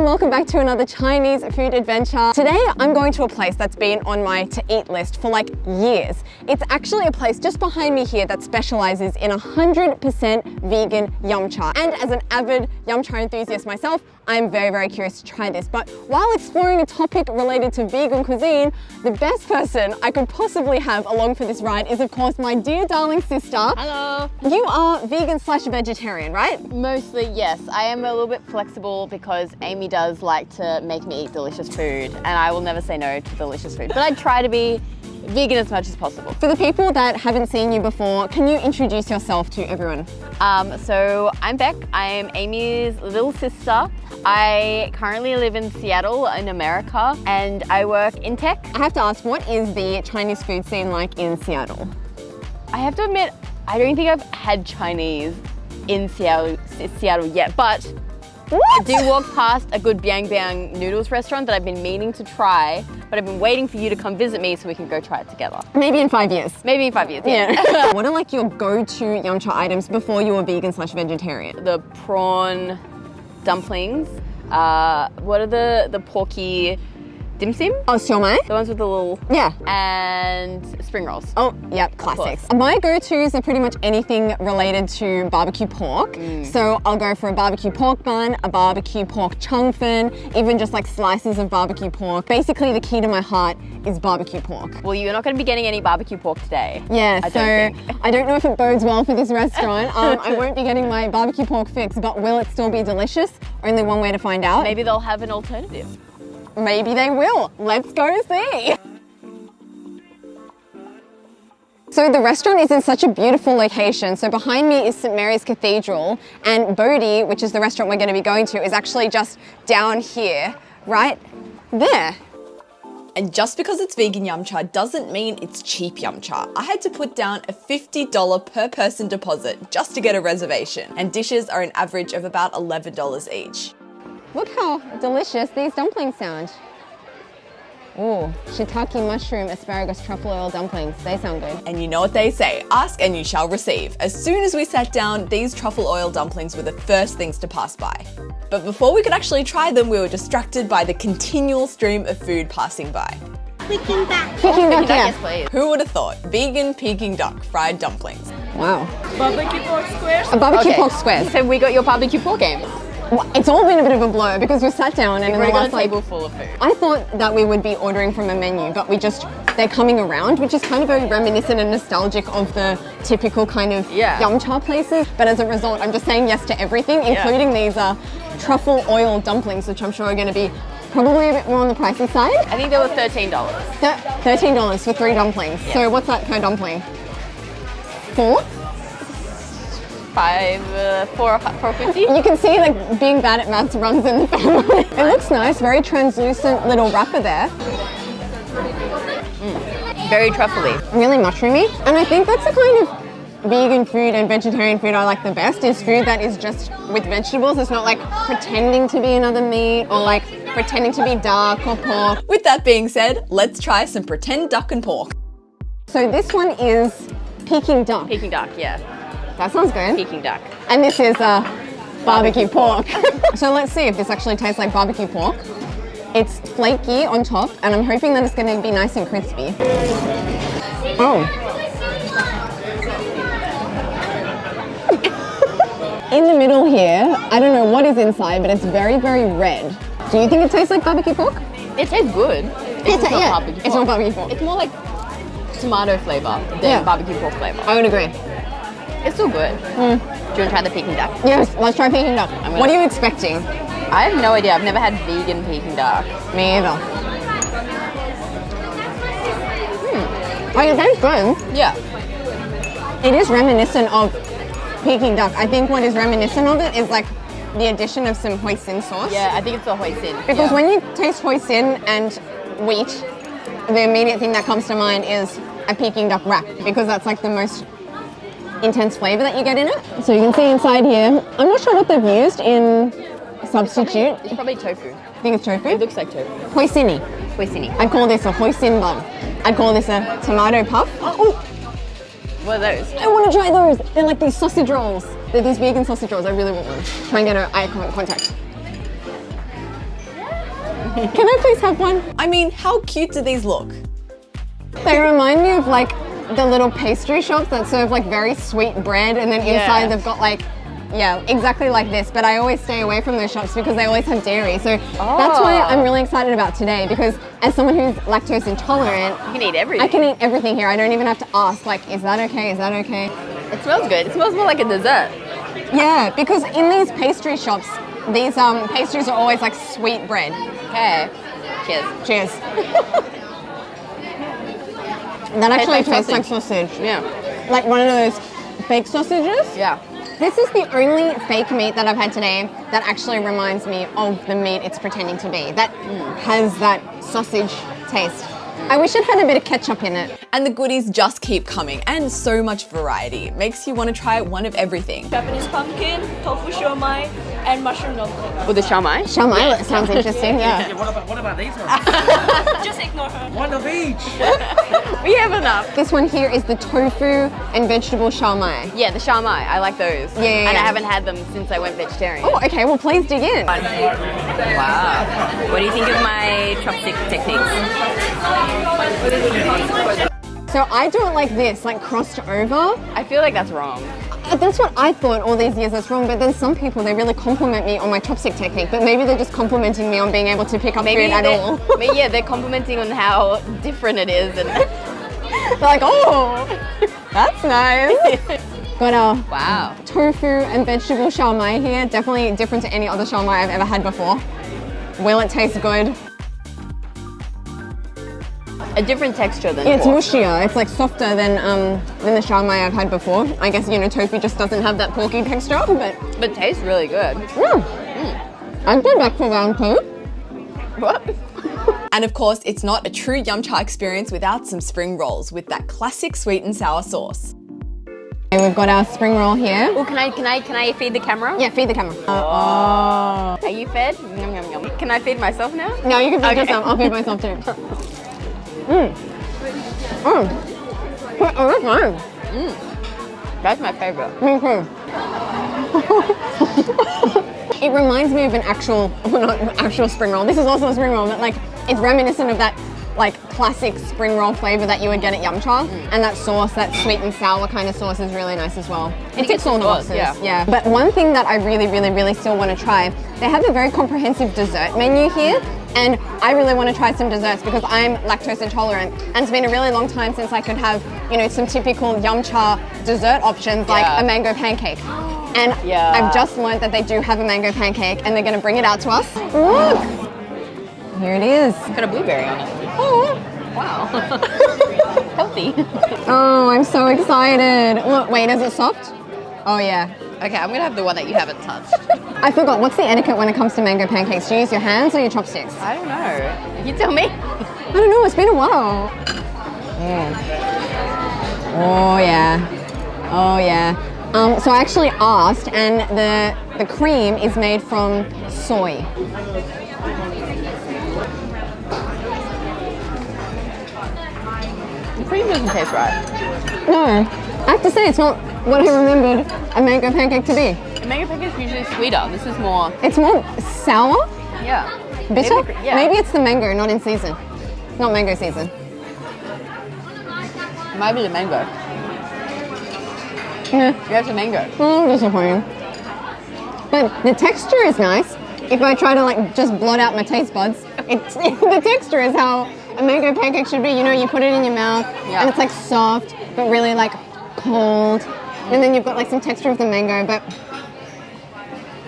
welcome back to another Chinese food adventure. Today I'm going to a place that's been on my to eat list for like years. It's actually a place just behind me here that specializes in 100% vegan yum cha. And as an avid yum cha enthusiast myself, I'm very curious to try this. But while exploring a topic related to vegan cuisine, the best person I could possibly have along for this ride is of course my dear darling sister. Hello. You are vegan/vegetarian, right? Mostly, yes. I am a little bit flexible because Amy does like to make me eat delicious food and I will never say no to delicious food. But I try to be vegan as much as possible. For the people that haven't seen you before, can you introduce yourself to everyone? So I'm Beck. I'm Amy's little sister. I currently live in Seattle in America and I work in tech. I have to ask, what is the Chinese food scene like in Seattle? I have to admit, I don't think I've had Chinese in Seattle yet, but what? I do walk past a good Biang Biang noodles restaurant that I've been meaning to try, but I've been waiting for you to come visit me so we can go try it together. Maybe in 5 years. Maybe in 5 years, yeah. What are like your go-to yum cha items before you were vegan/vegetarian? The prawn dumplings. What are the porky dim sum? Oh, siu mai? The ones with the little... Yeah. And spring rolls. Oh, yep, classics. My go-tos are pretty much anything related to barbecue pork. So I'll go for a barbecue pork bun, a barbecue pork chung fin, even just like slices of barbecue pork. Basically, the key to my heart is barbecue pork. Well, you're not going to be getting any barbecue pork today. Yeah, I don't know if it bodes well for this restaurant. I won't be getting my barbecue pork fix, but will it still be delicious? Only one way to find out. Maybe they'll have an alternative. Maybe they will. Let's go see. So the restaurant is in such a beautiful location. So behind me is St. Mary's Cathedral, and Bodhi, which is the restaurant we're going to be going to, is actually just down here, right there. And just because it's vegan yum cha doesn't mean it's cheap yum cha. I had to put down a $50 per person deposit just to get a reservation, and dishes are an average of about $11 each. Look how delicious these dumplings sound. Ooh, shiitake mushroom, asparagus, truffle oil dumplings. They sound good. And you know what they say, ask and you shall receive. As soon as we sat down, these truffle oil dumplings were the first things to pass by. But before we could actually try them, we were distracted by the continual stream of food passing by. Peking duck, yeah. Yes, please. Who would have thought? Vegan Peking duck fried dumplings. Wow. Barbecue pork squares? A barbecue pork squares. So we got your barbecue pork game. Well, it's all been a bit of a blur because we sat down and in the We've last got a table full of food. I thought that we would be ordering from a menu, but they're coming around, which is kind of very reminiscent and nostalgic of the typical kind of yum cha places. But as a result, I'm just saying yes to everything, including these truffle oil dumplings, which I'm sure are going to be probably a bit more on the pricey side. I think they were $13. $13 for 3 dumplings. Yeah. So what's that per dumpling? 4? 4.50. You can see like being bad at maths runs in the family. It looks nice, very translucent little wrapper there. Very truffly. Really mushroomy. And I think that's the kind of vegan food and vegetarian food I like the best, is food that is just with vegetables. It's not like pretending to be another meat or like pretending to be duck or pork. With that being said, let's try some pretend duck and pork. So this one is Peking duck. Peking duck, yeah. That sounds good. Peking duck. And this is barbecue pork. So let's see if this actually tastes like barbecue pork. It's flaky on top, and I'm hoping that it's going to be nice and crispy. Oh. In the middle here, I don't know what is inside, but it's very red. Do you think it tastes like barbecue pork? It tastes good. It's not barbecue pork. It's not barbecue pork. It's more like tomato flavor than barbecue pork flavor. I would agree. It's still good. Do you want to try the Peking duck? Yes, let's try Peking duck. What are you expecting? I have no idea. I've never had vegan Peking duck. Me either. Oh, it tastes good. Yeah. It is reminiscent of Peking duck. I think what is reminiscent of it is like the addition of some hoisin sauce. Yeah, I think it's the hoisin. Because when you taste hoisin and wheat, the immediate thing that comes to mind is a Peking duck wrap, because that's like the most intense flavor that you get in it. So you can see inside here, I'm not sure what they've used in substitute. It's probably tofu. I think it's tofu. It looks like tofu. Hoisini. Hoisini. I'd call this a hoisin bun. I'd call this a tomato puff. Oh, What are those? I want to try those. They're like these sausage rolls. They're these vegan sausage rolls. I really want one. Try and get an eye contact. Can I please have one? I mean, how cute do these look? They remind me of like the little pastry shops that serve like very sweet bread, and then inside they've got like, yeah, exactly like this, but I always stay away from those shops because they always have dairy. So that's why I'm really excited about today, because as someone who's lactose intolerant, You can eat everything. I can eat everything here. I don't even have to ask, like, is that okay? Is that okay? It smells good. It smells more like a dessert. Yeah, because in these pastry shops, these pastries are always like sweet bread. Okay. Cheers. Cheers. That actually tastes like sausage. sausage. Yeah. Like one of those fake sausages. Yeah. This is the only fake meat that I've had today that actually reminds me of the meat it's pretending to be. That has that sausage taste. I wish it had a bit of ketchup in it. And the goodies just keep coming, and so much variety. Makes you want to try one of everything. Japanese pumpkin, tofu shomai, and mushroom dumpling. With the shawmai. Shawmai sounds interesting, yeah. What about these ones? Just ignore her. One of each. We have enough. This one here is the tofu and vegetable shawmai. Yeah, the shawmai. I like those. Yeah, yeah, And yeah. I haven't had them since I went vegetarian. Oh, okay, well please dig in. Wow. What do you think of my chopstick techniques? So I do it like this, like crossed over. I feel like that's wrong. That's what I thought all these years that's wrong, but then some people, they really compliment me on my chopstick technique, but maybe they're just complimenting me on being able to pick up food at all. They're complimenting on how different it is. And They're like, oh, that's nice. Got our wow. tofu and vegetable shawmai here. Definitely different to any other shawmai I've ever had before. Will it taste good? A different texture than It's pork. mushier. It's like softer than the shawmai I've had before. I guess, you know, tofu just doesn't have that porky texture, but But it tastes really good. I'd go back for round two. What? And of course, it's not a true yum cha experience without some spring rolls with that classic sweet and sour sauce. Okay, we've got our spring roll here. Oh, can I feed the camera? Yeah, feed the camera. Are you fed? Yum, yum, yum. Can I feed myself now? No, you can feed Okay. yourself. I'll feed myself too. Oh, that's nice. That's my favorite. Me too. It reminds me of an actual, well, not an actual spring roll. This is also a spring roll, but like it's reminiscent of that like classic spring roll flavor that you would get at Yum Cha. And that sauce, that sweet and sour kind of sauce is really nice as well. It ticks all the sauce, boxes. yeah. But one thing that I really still want to try, they have a very comprehensive dessert menu here. And I really want to try some desserts because I'm lactose intolerant. And it's been a really long time since I could have, you know, some typical Yum Cha dessert options like a mango pancake. And I've just learned that they do have a mango pancake and they're going to bring it out to us. Look! Here it is. It's got a blueberry on it. Oh, Wow. Healthy. oh, I'm so excited. Look, wait, is it soft? Oh yeah. Okay, I'm gonna have the one that you haven't touched. I forgot, what's the etiquette when it comes to mango pancakes? Do you use your hands or your chopsticks? I don't know. You tell me. I don't know, it's been a while. Oh yeah. Oh yeah. So I actually asked, and the cream is made from soy. The cream doesn't taste right. No, I have to say it's not what I remembered a mango pancake to be. The mango pancake is usually sweeter. This is more, It's more sour, yeah. bitter. Maybe Maybe it's the mango, not in season. Not mango season. Might be the mango. Yeah. You have the mango. Disappointing. But the texture is nice. If I try to like just blot out my taste buds, it's the texture is how a mango pancake should be. You know, you put it in your mouth and it's like soft, but really like cold. And then you've got like some texture of the mango, but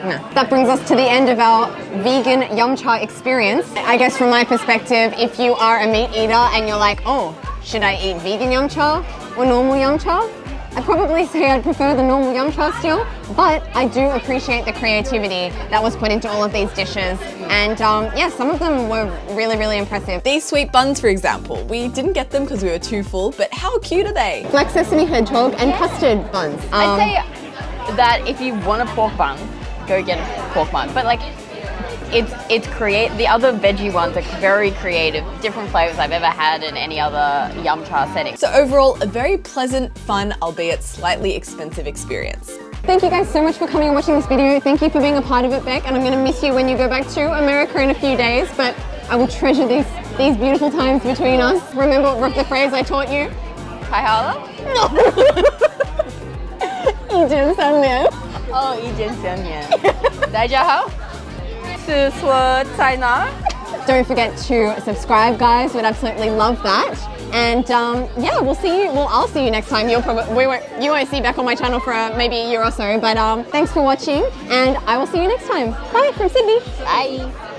no. That brings us to the end of our vegan Yum Cha experience. I guess from my perspective, if you are a meat eater and you're like, oh, should I eat vegan Yum Cha or normal Yum Cha? I'd probably say I'd prefer the normal Yum Cha still, but I do appreciate the creativity that was put into all of these dishes. And yeah, some of them were really impressive. These sweet buns, for example, we didn't get them because we were too full, but how cute are they? Black sesame hedgehog and custard buns. I'd say that if you want a pork bun, go get a pork bun. But like, it's the other veggie ones are very creative, different flavors I've ever had in any other Yum Cha setting. So overall, a very pleasant, fun, albeit slightly expensive experience. Thank you guys so much for coming and watching this video. Thank you for being a part of it, Beck, and I'm going to miss you when you go back to America in a few days, but I will treasure these beautiful times between us. Remember the phrase I taught you? 还好了？一键三连。哦，一键三连。大家好，是说在哪？ Don't forget to subscribe, guys. We'd absolutely love that. And yeah, we'll see you. Well, I'll see you next time. You won't see back on my channel for maybe a year or so. But thanks for watching, and I will see you next time. Bye from Sydney. Bye.